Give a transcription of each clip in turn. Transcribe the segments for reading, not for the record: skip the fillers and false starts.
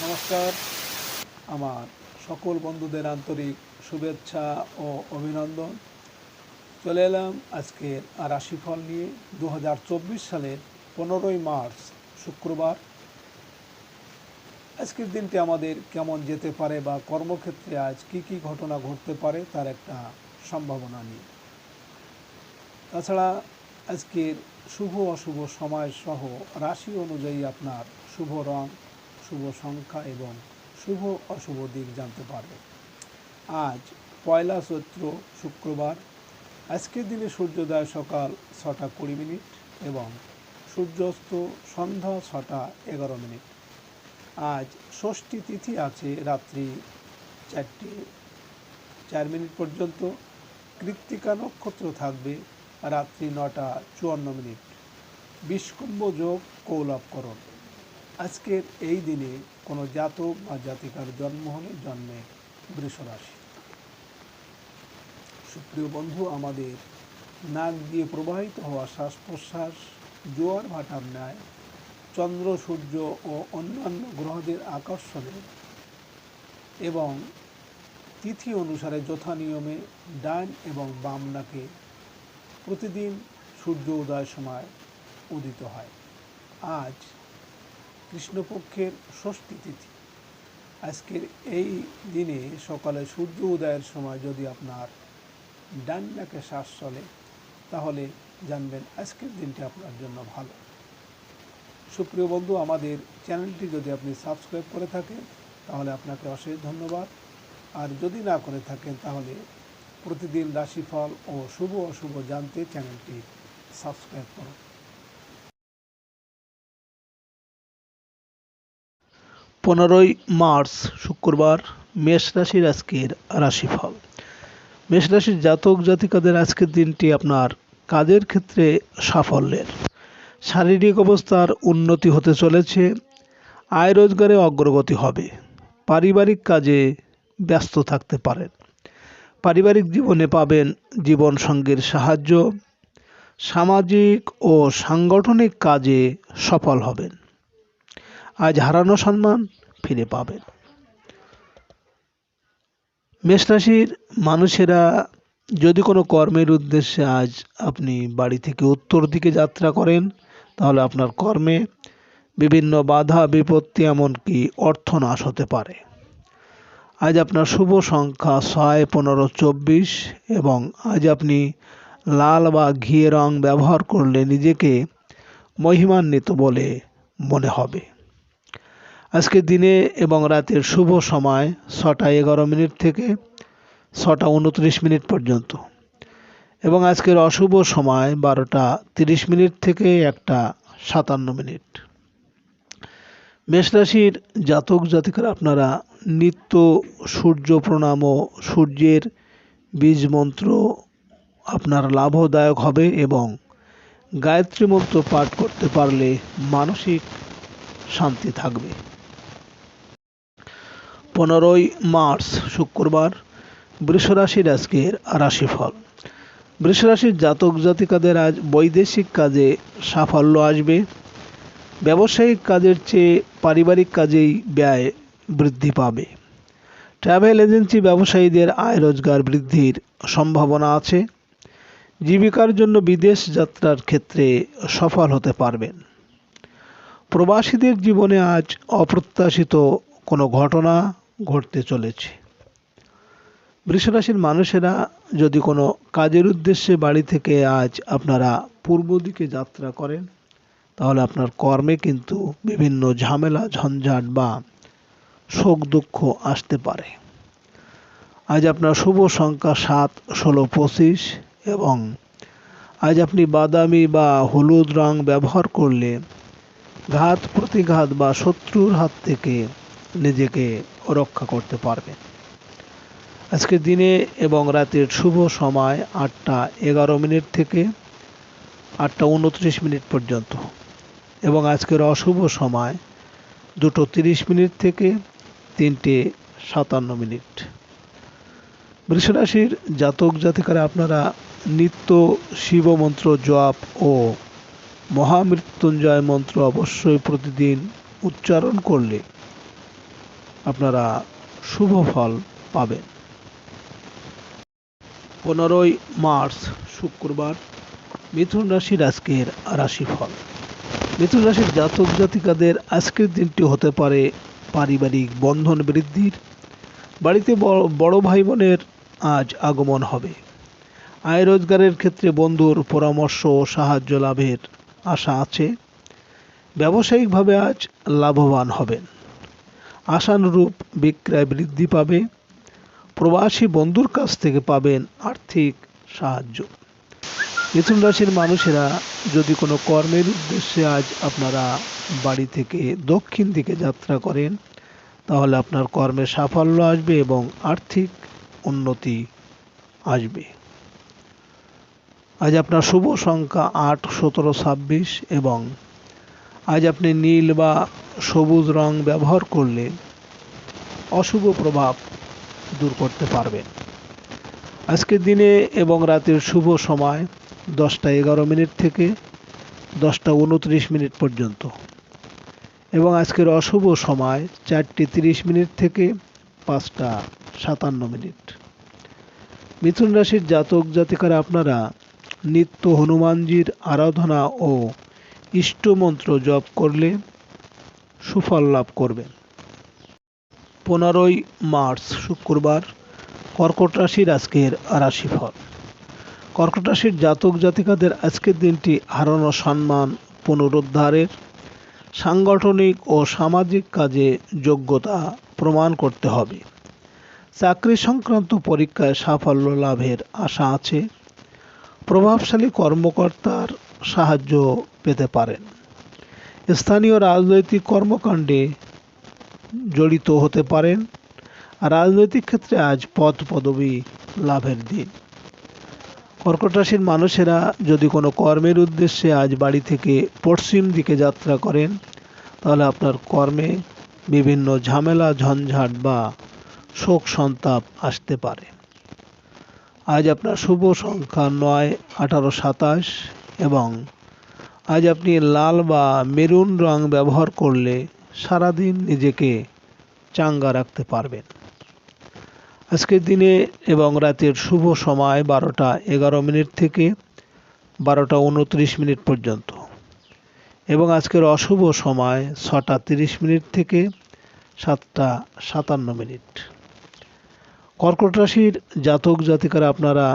নমস্কার। আমার সকল বন্ধুদের আন্তরিক শুভেচ্ছা ও অভিনন্দন। চলে এলাম আজকের রাশিফল নিয়ে 2024 সালের 15ই মার্চ শুক্রবার। আজকের দিনটি আমাদের কেমন যেতে পারে বা কর্মক্ষেত্রে আজ কি কি ঘটনা ঘটতে পারে তার একটা সম্ভাবনা নিয়ে। তাছাড়া আজকের শুভ অশুভ সময় সহ রাশি অনুযায়ী আপনার শুভ রং, শুভ সংখ্যা এবং শুভ অশুভ দিক জানতে পারবেন। আজ পয়লা চৈত্র শুক্রবার। আজকের দিনে সূর্যোদয় সকাল 6টা 20 এবং সূর্যাস্ত সন্ধ্যা 6টা 11। আজ ষষ্ঠী তিথি আছে রাত্রি 4টে 4 পর্যন্ত। কৃত্তিকা নক্ষত্র থাকবে রাত্রি 9টা 54। বিষকুম্ভ যোগ কৌলভকরণ। আজকের এই দিনে কোনো জাতক বা জাতিকার জন্ম হলে জন্মে বৃষ রাশি। সুপ্রিয় বন্ধু, আমাদের নাক দিয়ে প্রবাহিত হওয়া শ্বাস প্রশ্বাস জোয়ার ভাটার ন্যায় চন্দ্র, সূর্য ও অন্যান্য গ্রহদের আকর্ষণে এবং তিথি অনুসারে যথা নিয়মে ডান এবং বাম নাকে প্রতিদিন সূর্য উদয়ের সময় উদিত হয়। আজ কৃষ্ণপক্ষের ষষ্ঠী তিথি। আজকের এই দিনে সকালে সূর্য উদয়ের সময় যদি আপনার ডান নাকে শ্বাস চলে তাহলে জানবেন আজকের দিনটি আপনার জন্য ভালো। সুপ্রিয় বন্ধু, আমাদের চ্যানেলটি যদি আপনি সাবস্ক্রাইব করে থাকেন তাহলে আপনাকে অশেষ ধন্যবাদ। আর যদি না করে থাকেন তাহলে প্রতিদিন রাশিফল ও শুভ অশুভ জানতে চ্যানেলটি সাবস্ক্রাইব করুন। 15ই মার্চ শুক্রবার, মেষ রাশির আজকের রাশিফল। মেষ রাশির জাতক জাতিকাদের আজকের দিনটি আপনার কাজের ক্ষেত্রে সাফল্যের, শারীরিক অবস্থার উন্নতি হতে চলেছে, আয় রোজগারে অগ্রগতি হবে, পারিবারিক কাজে ব্যস্ত থাকতে পারেন, পারিবারিক জীবনে পাবেন জীবন সঙ্গীর সাহায্য, সামাজিক ও সাংগঠনিক কাজে সফল হবেন, আজ হারানো সম্মান ফিরে পাবেন। মেষ রাশির মানুষেরা যদি কোনো কর্মের উদ্দেশ্যে আজ আপনি বাড়ি থেকে উত্তর দিকে যাত্রা করেন তাহলে আপনার কর্মে বিভিন্ন বাধা বিপত্তি এমনকি অর্থনাশ হতে পারে। আজ আপনার শুভ সংখ্যা 6, 15, 24 এবং আজ আপনি লাল বা ঘিয়ে রং ব্যবহার করলে নিজেকে মহিমান্বিত বলে মনে হবে। আজকের দিনে এবং রাতের শুভ সময় 6টা 11 থেকে 6টা 29 পর্যন্ত এবং আজকের অশুভ সময় 12টা 30 থেকে 1টা 57। মেষ রাশির জাতক জাতিকারা আপনারা নিত্য সূর্য প্রণাম ও সূর্যের বীজ মন্ত্র আপনার লাভদায়ক হবে এবং গায়ত্রী মন্ত্র পাঠ করতে পারলে মানসিক শান্তি থাকবে। 15ই মার্চ শুক্রবার, বৃষ রাশির আজকের রাশিফল। বৃষ রাশির জাতক জাতিকাদের আজ বৈদেশিক কাজে সাফল্য আসবে। ব্যবসায়িক কাজের চেয়ে পারিবারিক কাজেই ব্যয় বৃদ্ধি পাবে। ট্রাভেল এজেন্সি ব্যবসায়ীদের আয় রোজগার বৃদ্ধির সম্ভাবনা আছে। জীবিকার জন্য বিদেশ যাত্রার ক্ষেত্রে সফল হতে পারবেন। প্রবাসীদের জীবনে আজ অপ্রত্যাশিত কোনো ঘটনা ঘটতে চলেছে। বৃষরাশির মানুষেরা যদি কোনো কাজের উদ্দেশ্যে বাড়ি থেকে আজ আপনারা পূর্ব দিকে যাত্রা করেন তাহলে আপনার কর্মে কিন্তু বিভিন্ন ঝামেলা ঝঞ্ঝাট বা শোক দুঃখ আসতে পারে। আজ আপনার শুভ সংখ্যা 7, 16, 25 এবং আজ আপনি বাদামি বা হলুদ রং ব্যবহার করলে ঘাত প্রতিঘাত বা শত্রুর হাত থেকে নিজেকে রক্ষা করতে পারবেন। আজকের দিনে এবং রাতের শুভ সময় 8টা 11 থেকে 8টা 29 পর্যন্ত এবং আজকের অশুভ সময় 2টো 30 থেকে 3টে 57। বৃষ রাশির জাতক জাতিকারা আপনারা নিত্য শিব মন্ত্র জপ ও মহামৃত্যুঞ্জয় মন্ত্র অবশ্যই প্রতিদিন উচ্চারণ করলে আপনারা শুভ ফল পাবেন। 15ই মার্চ শুক্রবার মিথুন রাশির আজকের রাশিফল। মিথুন রাশির জাতক জাতিকাদের আজকের দিনটি হতে পারে পারিবারিক বন্ধন বৃদ্ধির। বাড়িতে বড় ভাই বোনের আজ আগমন হবে। আয় রোজগারের ক্ষেত্রে বন্ধুর পরামর্শ ও সাহায্য লাভের আশা আছে। ব্যবসায়িকভাবে আজ লাভবান হবেন। আশানুরূপ বিক্রয় বৃদ্ধি পাবে। প্রবাসী বন্ধুর কাছ থেকে পাবেন আর্থিক সাহায্য। মিথুন রাশির মানুষেরা যদি কোনো কর্মের উদ্দেশ্যে আজ আপনারা বাড়ি থেকে দক্ষিণ দিকে যাত্রা করেন, তাহলে আপনার কর্মে সাফল্য আসবে এবং আর্থিক উন্নতি আসবে। আজ আপনার শুভ সংখ্যা 8, 17, 26 এবং আজ আপনি নীল বা সবুজ রং ব্যবহার করলে অশুভ প্রভাব দূর করতে পারবেন। আজকের দিনে এবং রাতের শুভ সময় 10:11 থেকে 10:29 পর্যন্ত এবং আজকের অশুভ সময় 4:30 থেকে 5:57। মিথুন রাশির জাতক জাতিকারা আপনারা নিত্য হনুমানজির আরাধনা ও ইষ্টমন্ত্র জপ করলে সুফল লাভ করবেন। 15ই মার্চ শুক্রবার কর্কট রাশির আজকের রাশিফল। কর্কট রাশির জাতক জাতিকাদের আজকের দিনটি হারানো সম্মান পুনরুদ্ধারের, সাংগঠনিক ও সামাজিক কাজে যোগ্যতা প্রমাণ করতে হবে। চাকরি সংক্রান্ত পরীক্ষায় সাফল্য লাভের আশা আছে। প্রভাবশালী কর্মকর্তার সাহায্য পেতে পারেন। স্থানীয় রাজনৈতিক কর্মকাণ্ডে জড়িত হতে পারেন। রাজনৈতিক ক্ষেত্রে আজ পদ পদবি লাভের দিন। কর্কট রাশির মানুষেরা যদি কোনো কর্মের উদ্দেশ্যে আজ বাড়ি থেকে পশ্চিম দিকে যাত্রা করেন, তাহলে আপনার কর্মে বিভিন্ন ঝামেলা ঝঞ্ঝাট বা শোক সন্তাপ আসতে পারে। আজ আপনার শুভ সংখ্যা 9, 18, 27 এবং আজ আপনি লাল বা মেরুন রং ব্যবহার করলে সারাদিন নিজেকে চাঙ্গা রাখতে পারবেন। আজকের দিনে এবং রাতের শুভ সময় 12:11 থেকে 12:29 পর্যন্ত এবং আজকের অশুভ সময় 6:30 থেকে 7:57। কর্কট রাশির জাতক জাতিকারা আপনারা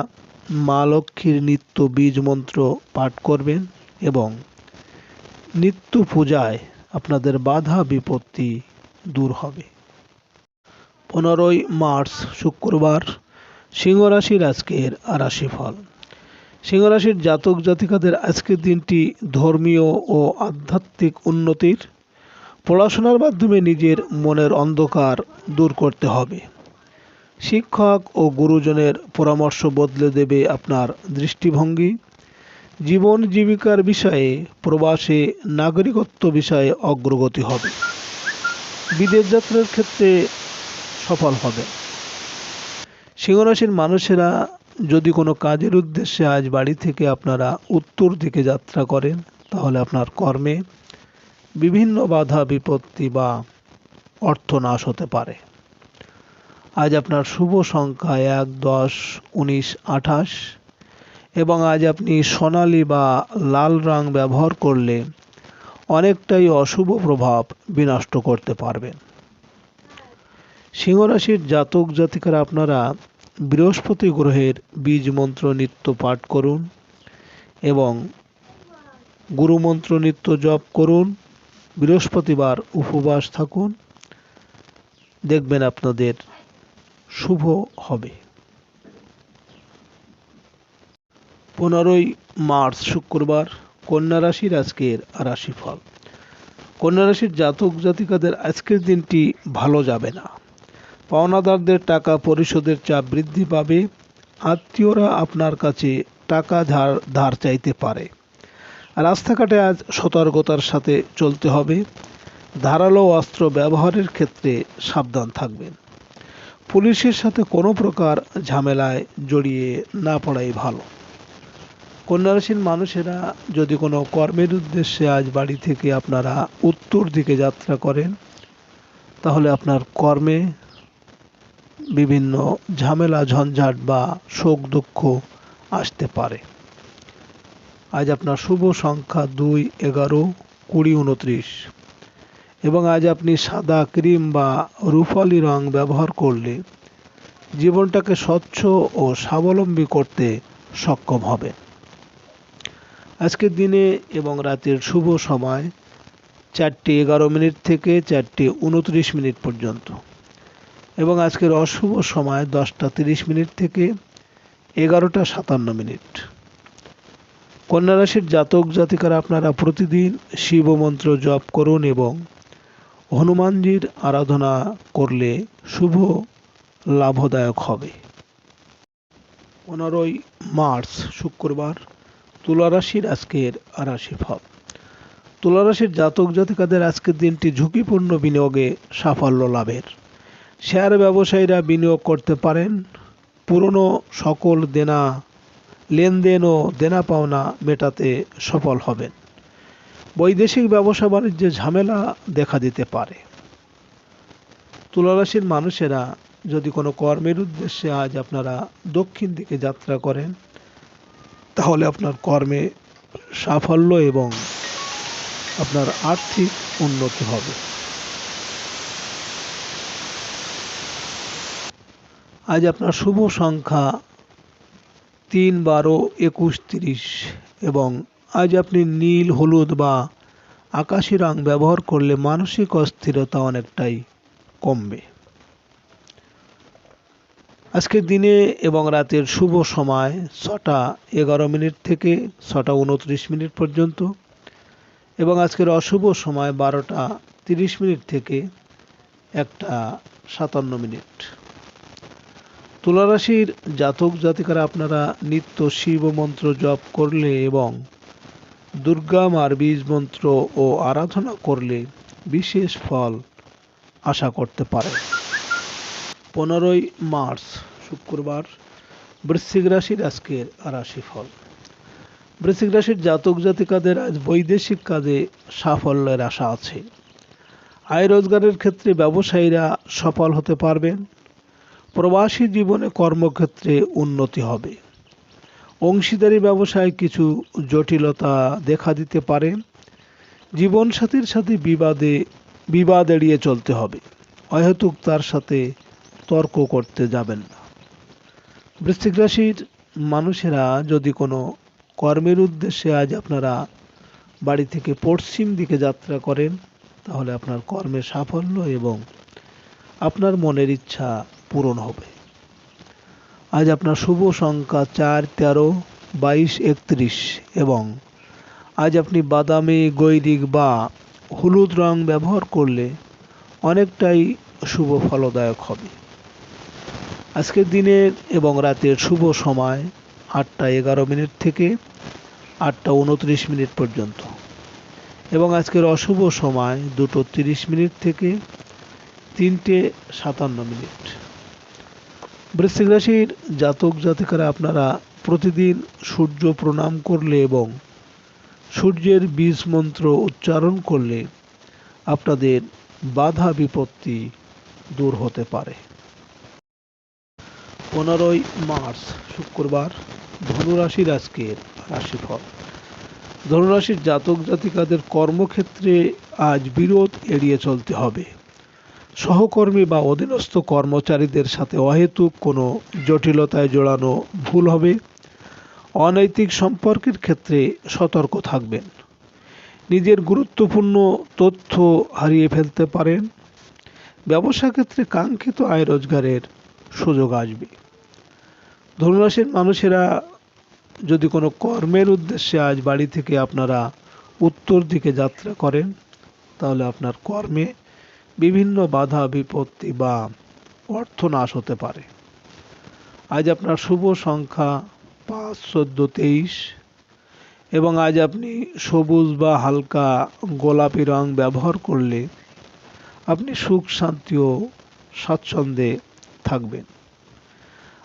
মা লক্ষ্মীর নিত্য বীজ মন্ত্র পাঠ করবেন এবং নিত্য পূজায় আপনাদের বাধা বিপত্তি দূর হবে। 15ই মার্চ শুক্রবার সিংহ রাশির আজকের রাশিফল। সিংহ রাশির জাতক জাতিকাদের আজকের দিনটি ধর্মীয় ও আধ্যাত্মিক উন্নতির। পড়াশোনার মাধ্যমে নিজের মনের অন্ধকার দূর করতে হবে। শিক্ষক ও গুরুজনের পরামর্শ বদলে দেবে আপনার দৃষ্টিভঙ্গি। জীবন জীবিকার বিষয়ে প্রবাসে নাগরিকত্ব বিষয়ে অগ্রগতি হবে। বিদেশ যাত্রার ক্ষেত্রে সফল হবে। সিংহ রাশির মানুষেরা যদি কোনো কাজের উদ্দেশ্যে আজ বাড়ি থেকে আপনারা উত্তর দিকে যাত্রা করেন, তাহলে আপনার কর্মে বিভিন্ন বাধা বিপত্তি বা অর্থনাশ হতে পারে। আজ আপনার শুভ সংখ্যা 1, 10, 19, 28 এবং আজ আপনি সোনালী বা লাল রং ব্যবহার করলে অনেকটাই অশুভ প্রভাব বিনষ্ট করতে পারবেন। সিংহ রাশির জাতক জাতিকারা আপনারা বৃহস্পতি গ্রহের বীজ মন্ত্র নিত্য পাঠ করুন এবং গুরু মন্ত্র নিত্য জপ করুন। বৃহস্পতিবার উপবাস থাকুন, দেখবেন আপনাদের শুভ হবে। 15ই মার্চ শুক্রবার কন্যা রাশির আজকের রাশিফল। কন্যা রাশির জাতক জাতিকাদের আজকের দিনটি ভালো যাবে না। পাওনাদারদের টাকা পরিশোধের চাপ বৃদ্ধি পাবে। আত্মীয়রা আপনার কাছে টাকা ধার চাইতে পারে। রাস্তাঘাটে আজ সতর্কতার সাথে চলতে হবে। ধারালো অস্ত্র ব্যবহারের ক্ষেত্রে সাবধান থাকবেন। পুলিশের সাথে কোনো প্রকার ঝামেলায় জড়িয়ে না পড়াই ভালো। কন্যা রাশির মানুষেরা যদি কোনো কর্মের উদ্দেশ্যে আজ বাড়ি থেকে আপনারা উত্তর দিকে যাত্রা করেন, তাহলে আপনার কর্মে বিভিন্ন ঝামেলা ঝঞ্ঝাট বা শোক দুঃখ আসতে পারে। আজ আপনার শুভ সংখ্যা 2, 11, 20, 29 এবং আজ আপনি সাদা ক্রিম বা রূপালি রং ব্যবহার করলে জীবনটাকে স্বচ্ছ ও স্বাবলম্বী করতে সক্ষম হবে। আজকের দিনে এবং রাতের শুভ সময় 4:11 থেকে 4:29 পর্যন্ত এবং আজকের অশুভ সময় 10:30 থেকে 11:57। কন্যা রাশির জাতক জাতিকারা আপনারা প্রতিদিন শিব মন্ত্র জপ করুন এবং হনুমানজির আরাধনা করলে শুভ লাভদায়ক হবে। 15 মার্চ শুক্রবার তুলা রাশির আজকের রাশিফল। তুলা রাশির জাতক জাতিকাদের আজকের দিনটি ঝুঁকিপূর্ণ বিনিয়োগে সাফল্য লাভের। শেয়ার ব্যবসায়ীরা বিনিয়োগ করতে পারেন। পুরনো সকল লেনদেন ও দেনা পাওনা মেটাতে সফল হবেন। বৈদেশিক ব্যবসা বাণিজ্যে ঝামেলা দেখা দিতে পারে। তুলা রাশির মানুষেরা যদি কোনো কর্মের উদ্দেশ্যে আজ আপনারা দক্ষিণ দিকে যাত্রা করেন, তাহলে আপনার কর্মে সাফল্য এবং আপনার আর্থিক উন্নতি হবে। আজ আপনার শুভ সংখ্যা 3, 12, 21, 30 এবং আজ আপনি নীল, হলুদ বা আকাশি রং ব্যবহার করলে মানসিক অস্থিরতা অনেকটাই কমবে। আজকের দিনে এবং রাতের শুভ সময় 6:11 থেকে 6:29 পর্যন্ত এবং আজকের অশুভ সময় 12:30 থেকে 1:57। তুলা রাশির জাতক জাতিকারা আপনারা নিত্য শিব মন্ত্র জপ করলে এবং দুর্গা মার বীজ মন্ত্র ও আরাধনা করলে বিশেষ ফল আশা করতে পারে। 15 মার্চ শুক্রবার বৃশ্চিক রাশির আজকের রাশিফল। বৃশ্চিক রাশির জাতক জাতিকাদের আজ বৈদেশিক কাজে সাফল্যের আশা আছে। আয় রোজগারের ক্ষেত্রে ব্যবসায়ীরা সফল হতে পারবেন। প্রবাসী জীবনে কর্মক্ষেত্রে উন্নতি হবে। অংশীদারি ব্যবসায় কিছু জটিলতা দেখা দিতে পারে। জীবনসাথীর সাথে বিবাদ এড়িয়ে চলতে হবে। অহেতুক তার সাথে তর্ক করতে যাবেন না। বৃশ্চিক রাশির মানুষেরা যদি কোনো কর্মের উদ্দেশ্যে আজ আপনারা বাড়ি থেকে পশ্চিম দিকে যাত্রা করেন, তাহলে আপনার কর্মে সাফল্য এবং আপনার মনের ইচ্ছা পূরণ হবে। আজ আপনার শুভ সংখ্যা 4, 13, 22, 31 এবং আজ আপনি বাদামি, গৈরিক বা হলুদ রং ব্যবহার করলে অনেকটাই শুভ ফলদায়ক হবে। আজকের দিনের এবং রাতের শুভ সময় 8:11 থেকে 8:29 পর্যন্ত এবং আজকের অশুভ সময় 2:30 থেকে 3:57। বৃশ্চিক রাশির জাতক জাতিকারা আপনারা প্রতিদিন সূর্য প্রণাম করলে এবং সূর্যের বীজ মন্ত্র উচ্চারণ করলে আপনাদের বাধা বিপত্তি দূর হতে পারে। 15 মার্চ শুক্রবার ধনুরাশির আজকের রাশিফল। ধনুরাশির জাতক জাতিকাদের কর্মক্ষেত্রে আজ বিরোধ এড়িয়ে চলতে হবে। সহকর্মী বা অধীনস্থ কর্মচারীদের সাথে অহেতুক কোনো জটিলতায় জড়ানো ভুল হবে। অনৈতিক সম্পর্কের ক্ষেত্রে সতর্ক থাকবেন। নিজের গুরুত্বপূর্ণ তথ্য হারিয়ে ফেলতে পারেন। ব্যবসা ক্ষেত্রে কাঙ্ক্ষিত আয় রোজগারের সুযোগ আসবে। ধনুরাশির মানুষেরা যদি কোনো কর্মের উদ্দেশ্যে আজ বাড়ি থেকে আপনারা উত্তর দিকে যাত্রা করেন, তাহলে আপনার কর্মে বিভিন্ন বাধা বিপত্তি বা অর্থনাশ হতে পারে। আজ আপনার শুভ সংখ্যা 5, 14, 23 এবং আজ আপনি সবুজ বা হালকা গোলাপি রং ব্যবহার করলে আপনি সুখ শান্তি ও স্বাচ্ছন্দ্যে থাকবেন।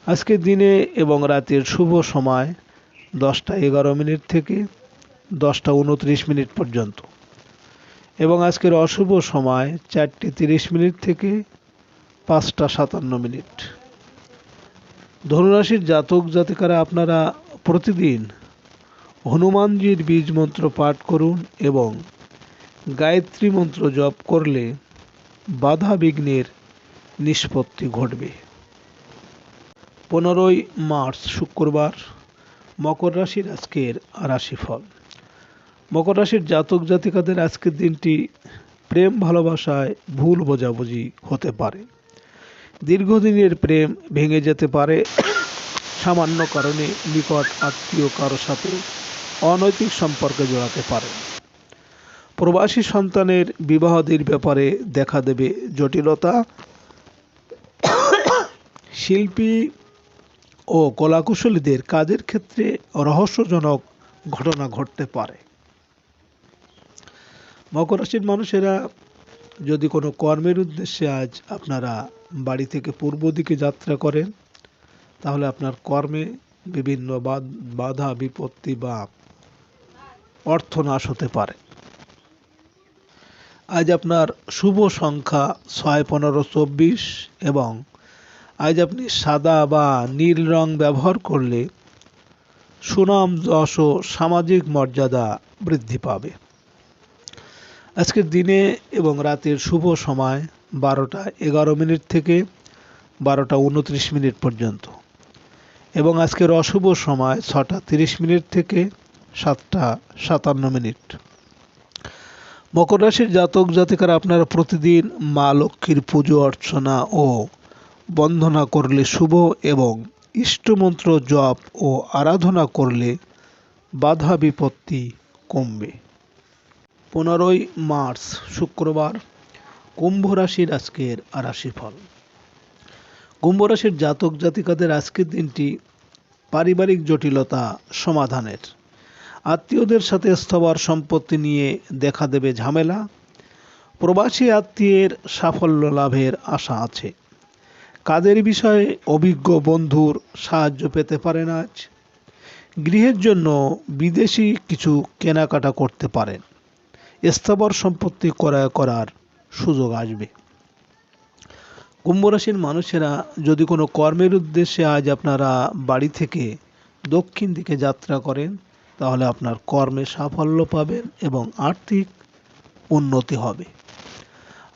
আজকের দিনে এবং রাতের শুভ সময় 10:11 থেকে 10:29 পর্যন্ত এবং আজকের অশুভ সময় 4:30 থেকে 5:57। ধনুরাশির জাতক জাতিকারা আপনারা প্রতিদিন হনুমানজির বীজ মন্ত্র পাঠ করুন এবং গায়ত্রী মন্ত্র জপ করলে বাধা বিঘ্নের নিষ্পত্তি ঘটবে। 15 মার্চ শুক্রবার, মকর রাশির আজকের রাশিফল। মকর রাশির জাতক জাতিকাদের আজকের দিনটি প্রেম ভালোবাসায় ভুল বোঝাবুঝি হতে পারে। দীর্ঘদিনের প্রেম ভেঙে যেতে পারে। সামান্য কারণে নিকট আত্মীয় কারো সাথে অনৈতিক সম্পর্কে জড়াতে পারে। প্রবাসী সন্তানের বিবাহাদির ব্যাপারে দেখা দেবে জটিলতা। শিল্পী ও কলাকুশলীদের কাজের ক্ষেত্রে রহস্যজনক ঘটনা ঘটতে পারে। মকর রাশির মানুষেরা যদি কোনো কর্মের উদ্দেশ্যে আজ আপনারা বাড়ি থেকে পূর্ব দিকে যাত্রা করেন, তাহলে আপনার কর্মে বিভিন্ন বাধা বিপত্তি বা অর্থনাশ হতে পারে। আজ আপনার শুভ সংখ্যা 6, 15, 24 এবং আজ আপনি সাদা বা নীল রং ব্যবহার করলে সুনাম যশ ও সামাজিক মর্যাদা বৃদ্ধি পাবে। আজকের দিনে এবং রাতের শুভ সময় 12:11 থেকে 12:29 পর্যন্ত এবং আজকের অশুভ সময় 6:30 থেকে 7:57। মকর রাশির জাতক জাতিকারা আপনারা প্রতিদিন মা লক্ষ্মীর পুজো অর্চনা ও বন্দনা করলে শুভ এবং ইষ্টমন্ত্র জপ ও আরাধনা করলে বাধা বিপত্তি কমবে। 15 মার্চ শুক্রবার, কুম্ভ রাশির আজকের রাশিফল। কুম্ভ রাশির জাতক জাতিকাদের আজকের দিনটি পারিবারিক জটিলতা সমাধানের। আত্মীয়দের সাথে স্থাবর সম্পত্তি নিয়ে দেখা দেবে ঝামেলা। প্রবাসী আত্মীয়ের সাফল্য লাভের আশা আছে। কাজের বিষয়ে অভিজ্ঞ বন্ধুর সাহায্য পেতে পারেন আজ। গৃহের জন্য বিদেশি কিছু কেনাকাটা করতে পারেন। স্থাবর সম্পত্তি ক্রয় করার সুযোগ আসবে। কুম্ভ রাশির মানুষেরা যদি কোনো কর্মের উদ্দেশ্যে আজ আপনারা বাড়ি থেকে দক্ষিণ দিকে যাত্রা করেন, তাহলে আপনার কর্মে সাফল্য পাবেন এবং আর্থিক উন্নতি হবে।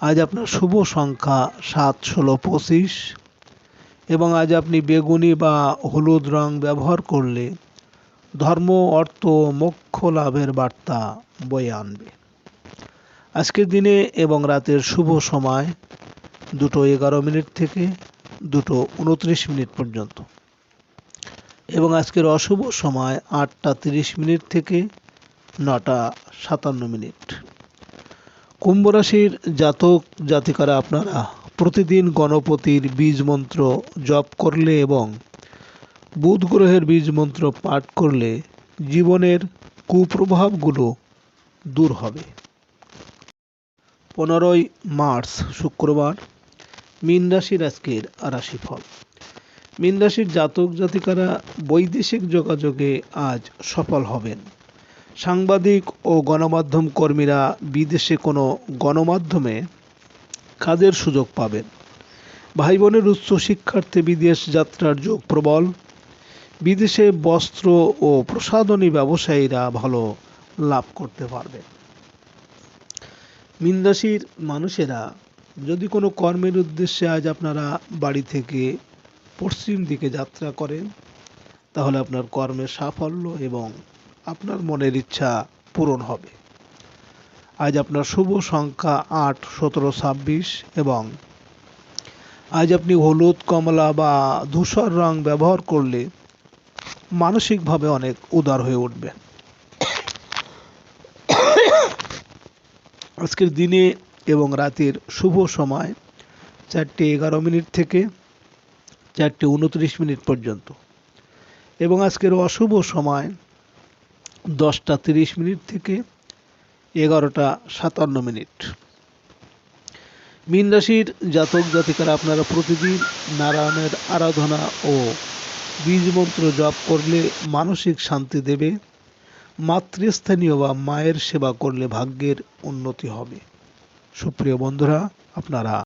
আজ আপনার শুভ সংখ্যা 7, 16, 25 এবং আজ আপনি বেগুনি বা হলুদ রং ব্যবহার করলে ধর্ম, অর্থ, মোক্ষ লাভের বার্তা বয়ে আনবে। আজকের দিনে এবং রাতের শুভ সময় 2:11 থেকে 2:29 পর্যন্ত এবং আজকের অশুভ সময় 8:30 থেকে 9:57। কুম্ভ রাশির জাতক জাতিকারা আপনারা প্রতিদিন গণপতির বীজ মন্ত্র জপ করলে এবং বুধ গ্রহের বীজ মন্ত্র পাঠ করলে জীবনের কুপ্রভাবগুলো দূর হবে। 15 মার্চ শুক্রবার, মীন রাশির আজকের রাশিফল। মীন রাশির জাতক জাতিকারা বৈদেশিক যোগাযোগে আজ সফল হবেন। সাংবাদিক ও গণমাধ্যম কর্মীরা বিদেশে কোনো গণমাধ্যমে কাজের সুযোগ পাবেন। ভাই বোনের উচ্চ শিক্ষার্থে বিদেশ যাত্রার যোগ প্রবল। বিদেশে বস্ত্র ও প্রসাধনী ব্যবসায়ীরা ভালো লাভ করতে পারবেন। মীন রাশির মানুষেরা যদি কোনো কর্মের উদ্দেশ্যে আজ আপনারা বাড়ি থেকে পশ্চিম দিকে যাত্রা করেন, তাহলে আপনার কর্মের সাফল্য এবং আপনার মনের ইচ্ছা পূরণ হবে। আজ আপনার শুভ সংখ্যা 8, 17, 26 এবং আজ আপনি হলুদ, কমলা বা ধূসর রং ব্যবহার করলে মানসিকভাবে অনেক উদার হয়ে উঠবেন। আজকের দিনে এবং রাতের শুভ সময় 4:11 থেকে 4:29 পর্যন্ত এবং আজকের অশুভ সময় 10:30 থেকে 11:57। মীন রাশির জাতক জাতিকারা আপনারা প্রতিদিন নারায়ণের আরাধনা ও বীজ মন্ত্র জপ করলে মানসিক শান্তি দেবে। মাতৃস্থানীয় বা মায়ের সেবা করলে ভাগ্যের উন্নতি হবে। সুপ্রিয় বন্ধুরা, আপনারা